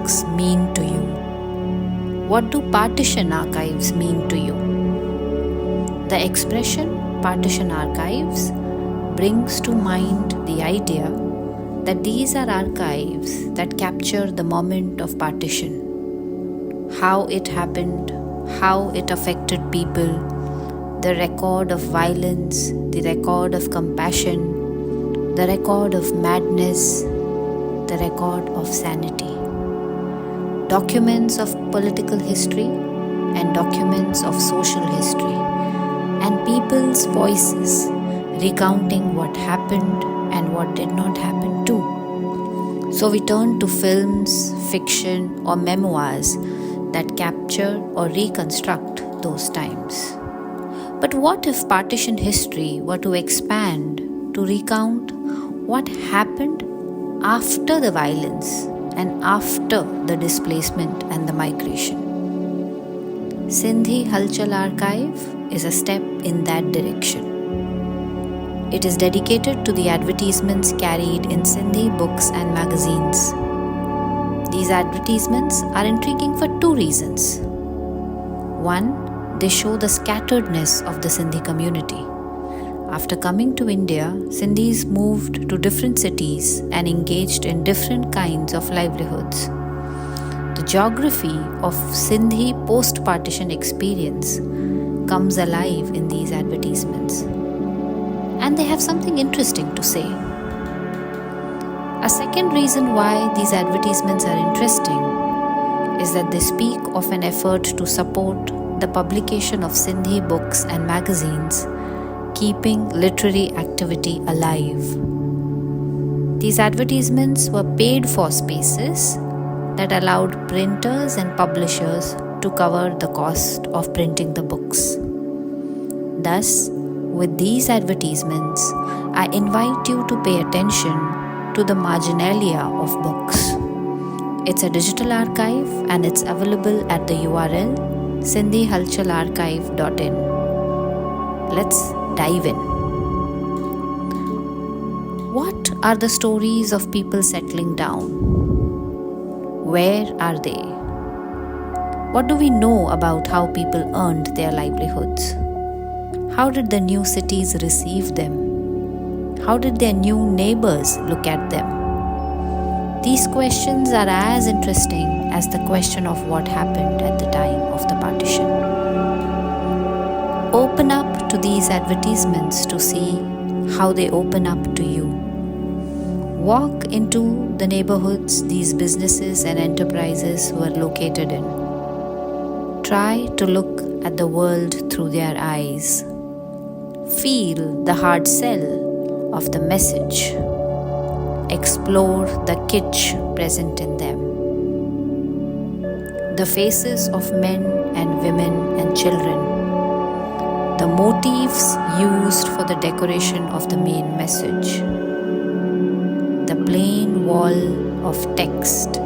books mean to you? What do partition archives mean to you? The expression partition archives brings to mind the idea that these are archives that capture the moment of partition, how it happened, how it affected people, the record of violence, the record of compassion, the record of madness, the record of sanity. Documents of political history and documents of social history, and people's voices recounting what happened and what did not happen too. So we turn to films, fiction, or memoirs that capture or reconstruct those times. But what if partition history were to expand to recount what happened after the violence and after the displacement and the migration? Sindhi Halchal Archive is a step in that direction. It is dedicated to the advertisements carried in Sindhi books and magazines. These advertisements are intriguing for two reasons. One, they show the scatteredness of the Sindhi community. After coming to India, Sindhis moved to different cities and engaged in different kinds of livelihoods. The geography of Sindhi post-partition experience comes alive in these advertisements. And they have something interesting to say. A second reason why these advertisements are interesting is that they speak of an effort to support the publication of Sindhi books and magazines, keeping literary activity alive. These advertisements were paid for spaces that allowed printers and publishers to cover the cost of printing the books. Thus, with these advertisements, I invite you to pay attention to the marginalia of books. It's a digital archive and it's available at the URL sindhihalchalarchive.in. Let's dive in. What are the stories of people settling down? Where are they? What do we know about how people earned their livelihoods? How did the new cities receive them? How did their new neighbors look at them? These questions are as interesting as the question of what happened at the time of the partition. Open up to these advertisements to see how they open up to you. Walk into the neighborhoods these businesses and enterprises were located in. Try to look at the world through their eyes. Feel the hard sell of the message. Explore the kitsch present in them. The faces of men and women and children. The motifs used for the decoration of the main message. The plain wall of text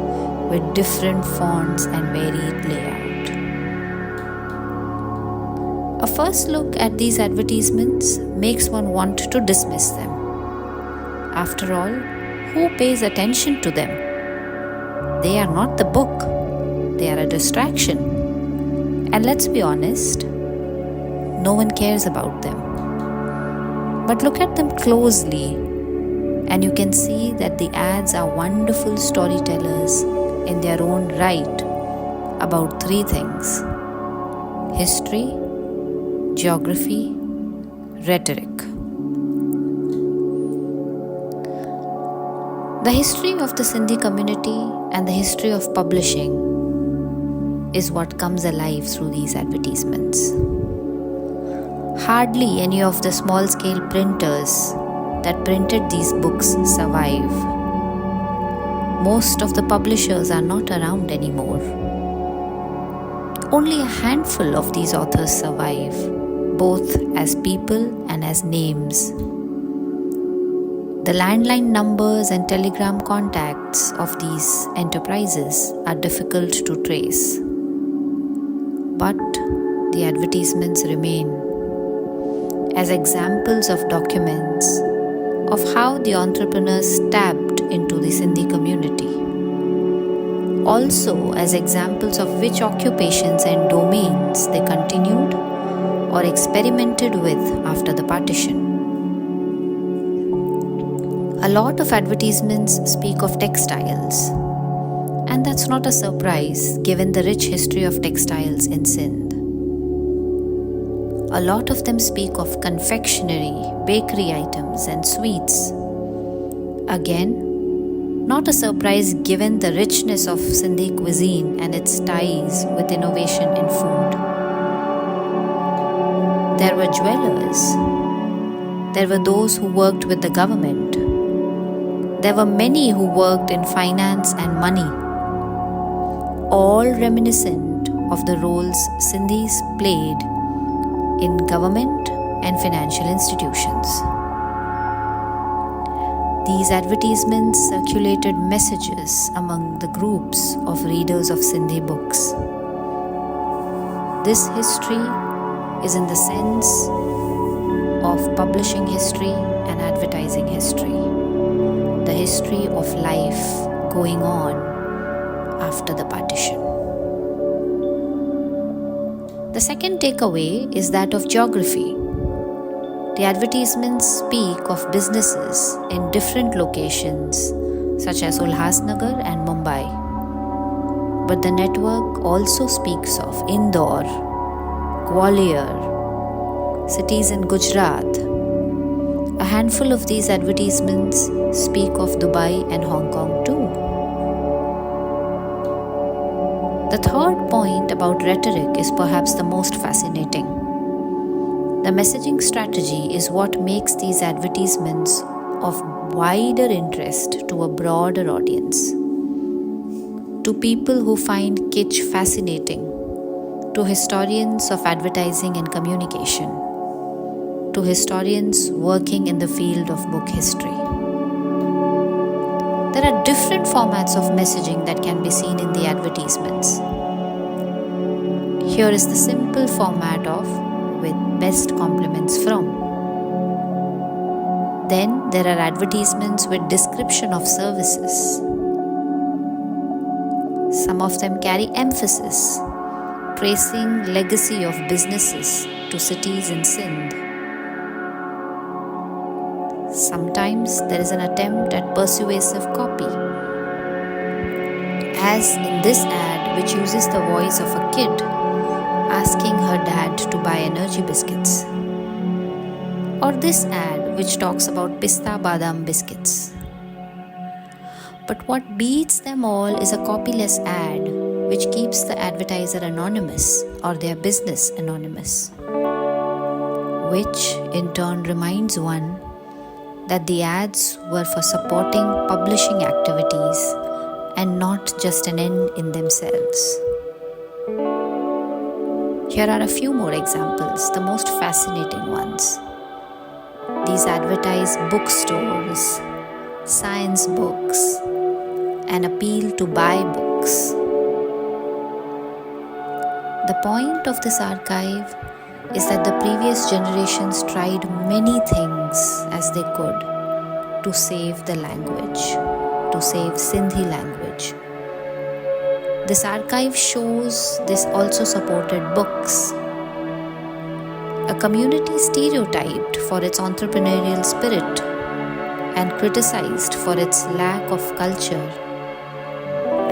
with different fonts and varied layout. A first look at these advertisements makes one want to dismiss them. After all, who pays attention to them? They are not the book. They are a distraction. And let's be honest, no one cares about them. But look at them closely, and you can see that the ads are wonderful storytellers in their own right about three things: history, geography, rhetoric. The history of the Sindhi community and the history of publishing is what comes alive through these advertisements. Hardly any of the small-scale printers that printed these books survive. Most of the publishers are not around anymore. Only a handful of these authors survive, both as people and as names. The landline numbers and telegram contacts of these enterprises are difficult to trace. But the advertisements remain as examples of documents of how the entrepreneurs tapped into the Sindhi community. also as examples of which occupations and domains they continued or experimented with after the partition. A lot of advertisements speak of textiles, and that's not a surprise given the rich history of textiles in Sindh. A lot of them speak of confectionery, bakery items, and sweets. Again, not a surprise given the richness of Sindhi cuisine and its ties with innovation in food. There were jewelers. There were those who worked with the government. There were many who worked in finance and money, all reminiscent of the roles Sindhis played in government and financial institutions. These advertisements circulated messages among the groups of readers of Sindhi books. This history is in the sense of publishing history and advertising history, the history of life going on after the partition. The second takeaway is that of geography. The advertisements speak of businesses in different locations such as Ulhasnagar and Mumbai. But the network also speaks of Indore, Gwalior, cities in Gujarat. A handful of these advertisements speak of Dubai and Hong Kong too. The third point about rhetoric is perhaps the most fascinating. The messaging strategy is what makes these advertisements of wider interest to a broader audience. To people who find kitsch fascinating, to historians of advertising and communication, to historians working in the field of book history. There are different formats of messaging that can be seen in the advertisements. Here is the simple format of "with best compliments from." Then there are advertisements with description of services. Some of them carry emphasis, tracing legacy of businesses to cities in Sindh. Sometimes there is an attempt at persuasive copy, as in this ad which uses the voice of a kid asking her dad to buy energy biscuits, or this ad which talks about pista badam biscuits. But what beats them all is a copyless ad which keeps the advertiser anonymous or their business anonymous, which in turn reminds one that the ads were for supporting publishing activities and not just an end in themselves. Here are a few more examples, the most fascinating ones. These advertise bookstores, science books, and appeal to buy books. The point of this archive is that the previous generations tried many things as they could to save the language, to save Sindhi language. This archive shows this also supported books. A community stereotyped for its entrepreneurial spirit and criticized for its lack of culture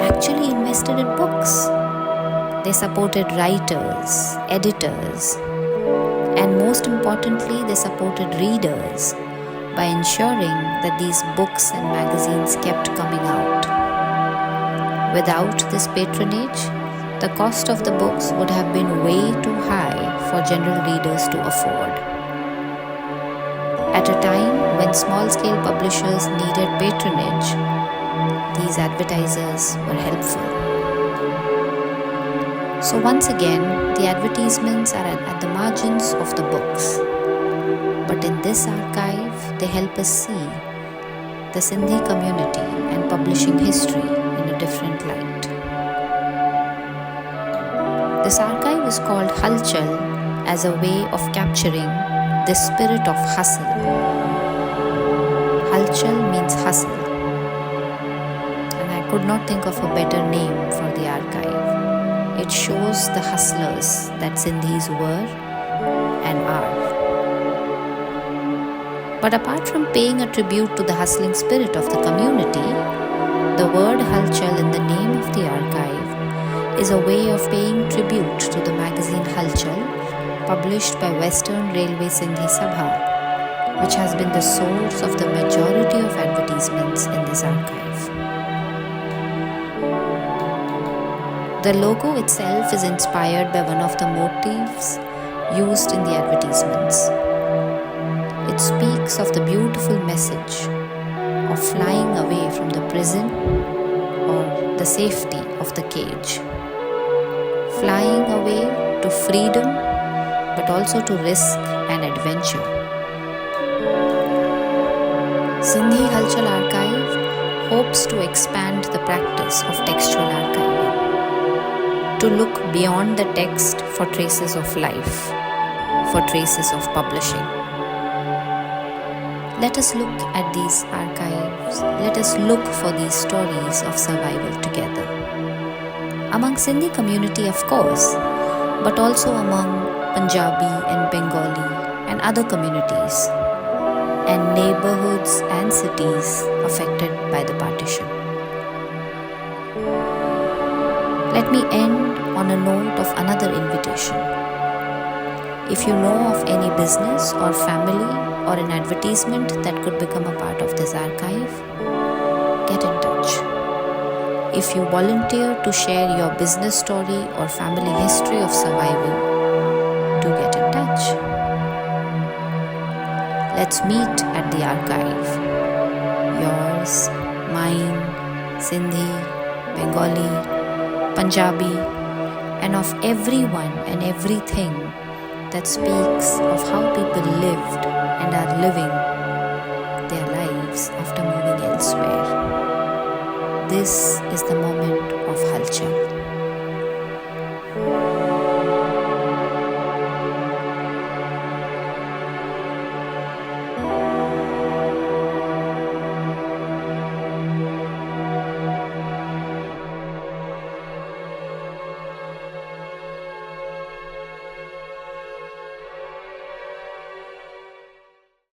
actually invested in books. They supported writers, editors, and most importantly, they supported readers by ensuring that these books and magazines kept coming out. Without this patronage, the cost of the books would have been way too high for general readers to afford. At a time when small-scale publishers needed patronage, these advertisers were helpful. So once again, the advertisements are at the margins of the books. But in this archive, they help us see the Sindhi community and publishing history in a different light. This archive is called Halchal as a way of capturing the spirit of hustle. Halchal means hustle. And could not think of a better name for the archive. It shows the hustlers that Sindhis were and are. But apart from paying a tribute to the hustling spirit of the community, the word Halchal in the name of the archive is a way of paying tribute to the magazine Halchal, published by Western Railway Sindhi Sabha, which has been the source of the majority of advertisements in this archive. The logo itself is inspired by one of the motifs used in the advertisements. It speaks of the beautiful message of flying away from the prison or the safety of the cage. Flying away to freedom, but also to risk and adventure. Sindhi Halchal Archive hopes to expand the practice of textual archiving, to look beyond the text for traces of life, for traces of publishing. Let us look at these archives. Let us look for these stories of survival together. Among Sindhi community, of course, but also among Punjabi and Bengali and other communities and neighborhoods and cities affected by the partition. Let me end on a note of another invitation. If you know of any business or family or an advertisement that could become a part of this archive, get in touch. If you volunteer to share your business story or family history of survival, do get in touch. Let's meet at the archive. Yours, mine, Sindhi, Bengali, Punjabi, and of everyone and everything that speaks of how people lived and are living their lives after moving elsewhere. This is the moment